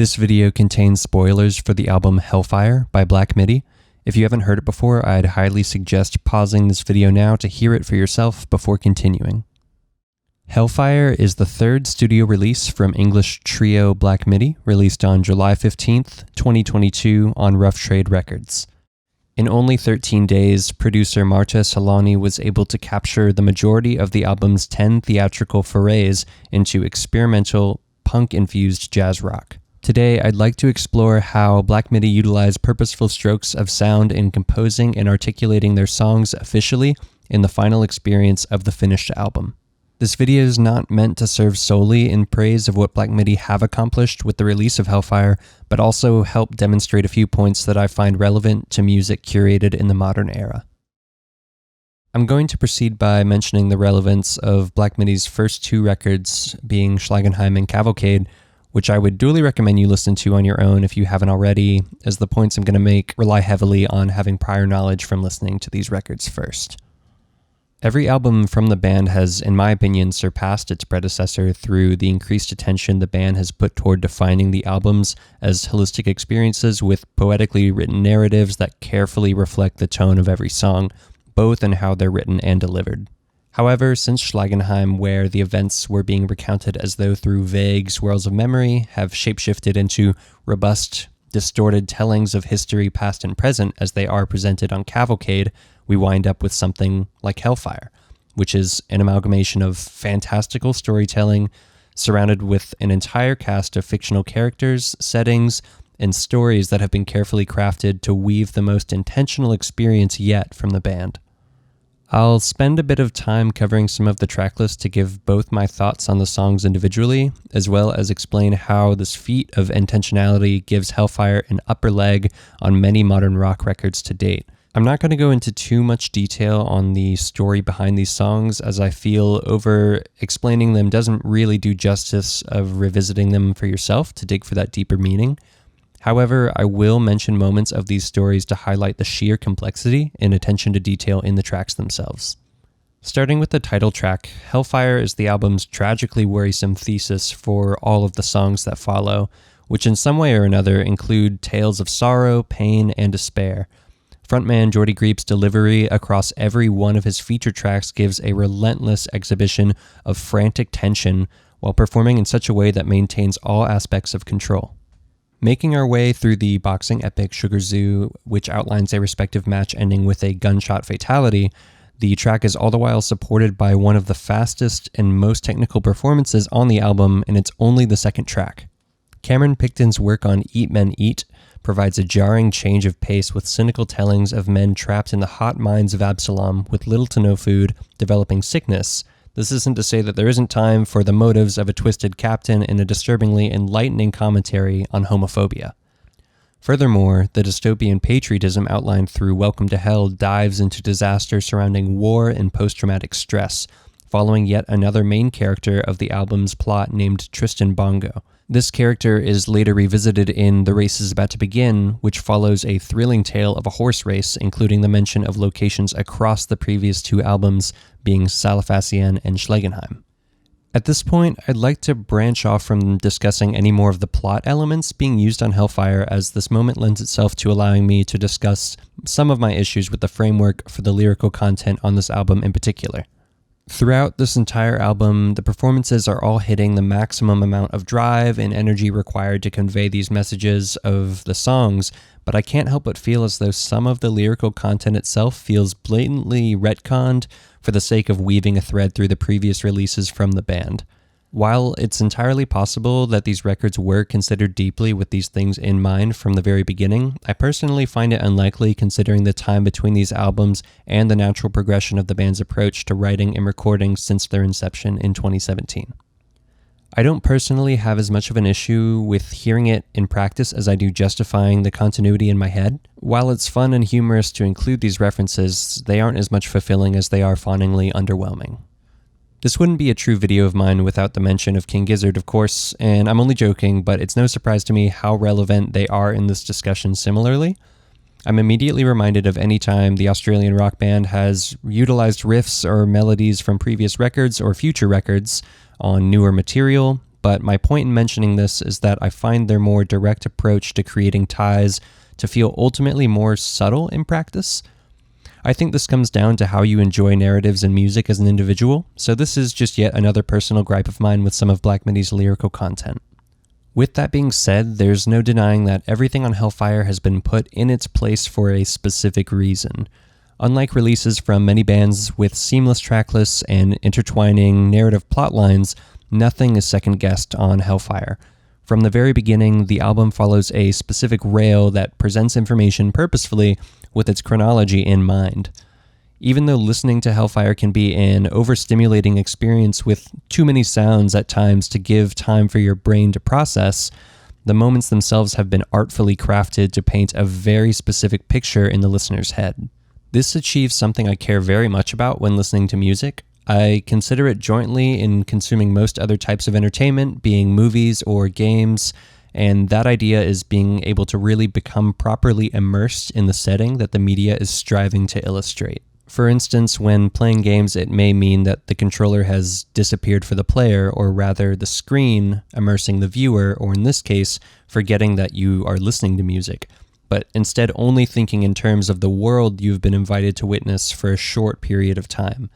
This video contains spoilers for the album Hellfire by Black Midi. If you haven't heard it before, I'd highly suggest pausing this video now to hear it for yourself before continuing. Hellfire is the third studio release from English trio Black Midi, released on July 15th, 2022 on Rough Trade Records. In only 13 days, producer Marta Salani was able to capture the majority of the album's 10 theatrical forays into experimental, punk-infused jazz rock. Today, I'd like to explore how Black Midi utilized purposeful strokes of sound in composing and articulating their songs officially in the final experience of the finished album. This video is not meant to serve solely in praise of what Black Midi have accomplished with the release of Hellfire, but also help demonstrate a few points that I find relevant to music curated in the modern era. I'm going to proceed by mentioning the relevance of Black Midi's first two records, being Schlagenheim and Cavalcade, which I would duly recommend you listen to on your own if you haven't already, as the points I'm going to make rely heavily on having prior knowledge from listening to these records first. Every album from the band has, in my opinion, surpassed its predecessor through the increased attention the band has put toward defining the albums as holistic experiences with poetically written narratives that carefully reflect the tone of every song, both in how they're written and delivered. However, since Schlagenheim, where the events were being recounted as though through vague swirls of memory, have shapeshifted into robust, distorted tellings of history past and present as they are presented on Cavalcade, we wind up with something like Hellfire, which is an amalgamation of fantastical storytelling surrounded with an entire cast of fictional characters, settings, and stories that have been carefully crafted to weave the most intentional experience yet from the band. I'll spend a bit of time covering some of the tracklist to give both my thoughts on the songs individually, as well as explain how this feat of intentionality gives Hellfire an upper leg on many modern rock records to date. I'm not going to go into too much detail on the story behind these songs, as I feel over-explaining them doesn't really do justice of revisiting them for yourself to dig for that deeper meaning. However, I will mention moments of these stories to highlight the sheer complexity and attention to detail in the tracks themselves. Starting with the title track, Hellfire is the album's tragically worrisome thesis for all of the songs that follow, which in some way or another include tales of sorrow, pain, and despair. Frontman Jordy Greep's delivery across every one of his feature tracks gives a relentless exhibition of frantic tension while performing in such a way that maintains all aspects of control. Making our way through the boxing epic Sugar Zoo, which outlines a respective match ending with a gunshot fatality, the track is all the while supported by one of the fastest and most technical performances on the album, and it's only the second track. Cameron Picton's work on Eat Men Eat provides a jarring change of pace with cynical tellings of men trapped in the hot mines of Absalom with little to no food, developing sickness. This isn't to say that there isn't time for the motives of a twisted captain in a disturbingly enlightening commentary on homophobia. Furthermore, the dystopian patriotism outlined through Welcome to Hell dives into disaster surrounding war and post-traumatic stress, following yet another main character of the album's plot named Tristan Bongo. This character is later revisited in The Race is About to Begin, which follows a thrilling tale of a horse race, including the mention of locations across the previous two albums, being Salafacien and Schlagenheim. At this point, I'd like to branch off from discussing any more of the plot elements being used on Hellfire, as this moment lends itself to allowing me to discuss some of my issues with the framework for the lyrical content on this album in particular. Throughout this entire album, the performances are all hitting the maximum amount of drive and energy required to convey these messages of the songs, but I can't help but feel as though some of the lyrical content itself feels blatantly retconned for the sake of weaving a thread through the previous releases from the band. While it's entirely possible that these records were considered deeply with these things in mind from the very beginning, I personally find it unlikely considering the time between these albums and the natural progression of the band's approach to writing and recording since their inception in 2017. I don't personally have as much of an issue with hearing it in practice as I do justifying the continuity in my head. While it's fun and humorous to include these references, they aren't as much fulfilling as they are fawningly underwhelming. This wouldn't be a true video of mine without the mention of King Gizzard, of course, and I'm only joking, but it's no surprise to me how relevant they are in this discussion similarly. I'm immediately reminded of any time the Australian rock band has utilized riffs or melodies from previous records or future records on newer material, but my point in mentioning this is that I find their more direct approach to creating ties to feel ultimately more subtle in practice. I think this comes down to how you enjoy narratives and music as an individual, so this is just yet another personal gripe of mine with some of Black Midi's lyrical content. With that being said, there's no denying that everything on Hellfire has been put in its place for a specific reason. Unlike releases from many bands with seamless track lists and intertwining narrative plot lines, nothing is second-guessed on Hellfire. From the very beginning, the album follows a specific rail that presents information purposefully with its chronology in mind. Even though listening to Hellfire can be an overstimulating experience with too many sounds at times to give time for your brain to process, the moments themselves have been artfully crafted to paint a very specific picture in the listener's head. This achieves something I care very much about when listening to music. I consider it jointly in consuming most other types of entertainment, being movies or games, and that idea is being able to really become properly immersed in the setting that the media is striving to illustrate. For instance, when playing games, it may mean that the controller has disappeared for the player, or rather the screen immersing the viewer, or in this case, forgetting that you are listening to music, but instead only thinking in terms of the world you've been invited to witness for a short period of time.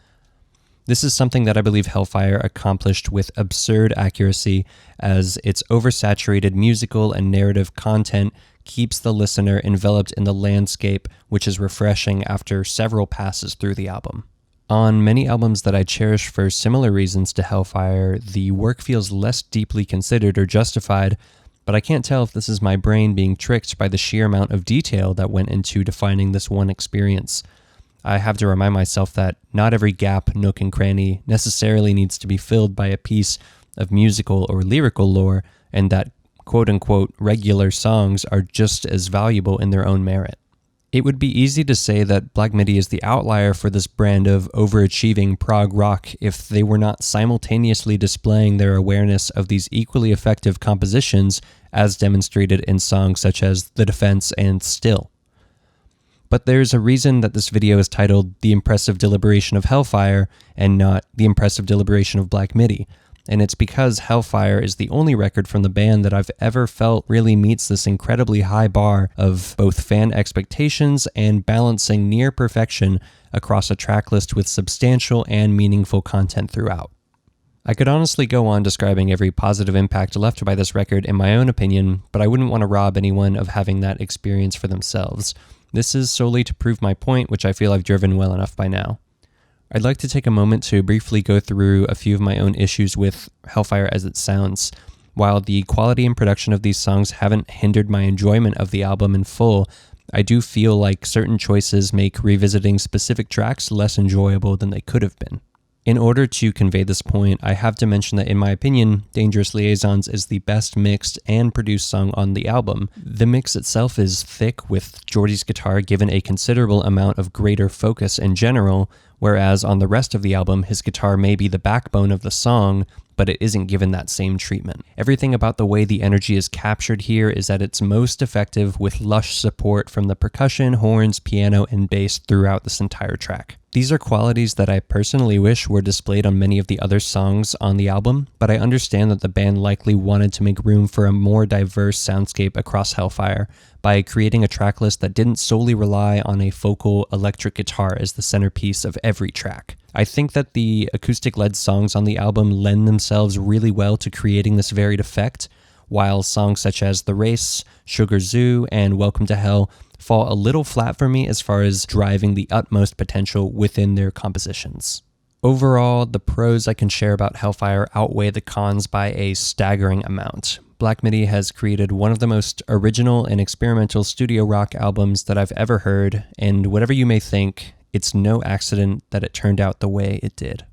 This is something that I believe Hellfire accomplished with absurd accuracy, as its oversaturated musical and narrative content keeps the listener enveloped in the landscape, which is refreshing after several passes through the album. On many albums that I cherish for similar reasons to Hellfire, the work feels less deeply considered or justified, but I can't tell if this is my brain being tricked by the sheer amount of detail that went into defining this one experience. I have to remind myself that not every gap, nook, and cranny necessarily needs to be filled by a piece of musical or lyrical lore, and that quote-unquote regular songs are just as valuable in their own merit. It would be easy to say that Black Midi is the outlier for this brand of overachieving prog rock if they were not simultaneously displaying their awareness of these equally effective compositions as demonstrated in songs such as The Defense and Still. But there's a reason that this video is titled The Impressive Deliberation of Hellfire and not The Impressive Deliberation of Black Midi. And it's because Hellfire is the only record from the band that I've ever felt really meets this incredibly high bar of both fan expectations and balancing near perfection across a track list with substantial and meaningful content throughout. I could honestly go on describing every positive impact left by this record in my own opinion, but I wouldn't want to rob anyone of having that experience for themselves. This is solely to prove my point, which I feel I've driven well enough by now. I'd like to take a moment to briefly go through a few of my own issues with Hellfire as it sounds. While the quality and production of these songs haven't hindered my enjoyment of the album in full, I do feel like certain choices make revisiting specific tracks less enjoyable than they could have been. In order to convey this point, I have to mention that in my opinion, Dangerous Liaisons is the best mixed and produced song on the album. The mix itself is thick, with Geordie's guitar given a considerable amount of greater focus in general, whereas on the rest of the album, his guitar may be the backbone of the song, but it isn't given that same treatment. Everything about the way the energy is captured here is at its most effective with lush support from the percussion, horns, piano, and bass throughout this entire track. These are qualities that I personally wish were displayed on many of the other songs on the album, but I understand that the band likely wanted to make room for a more diverse soundscape across Hellfire by creating a tracklist that didn't solely rely on a focal electric guitar as the centerpiece of every track. I think that the acoustic-led songs on the album lend themselves really well to creating this varied effect, while songs such as The Race, Sugar Zoo, and Welcome to Hell fall a little flat for me as far as driving the utmost potential within their compositions. Overall, the pros I can share about Hellfire outweigh the cons by a staggering amount. Black Midi has created one of the most original and experimental studio rock albums that I've ever heard, and whatever you may think, it's no accident that it turned out the way it did.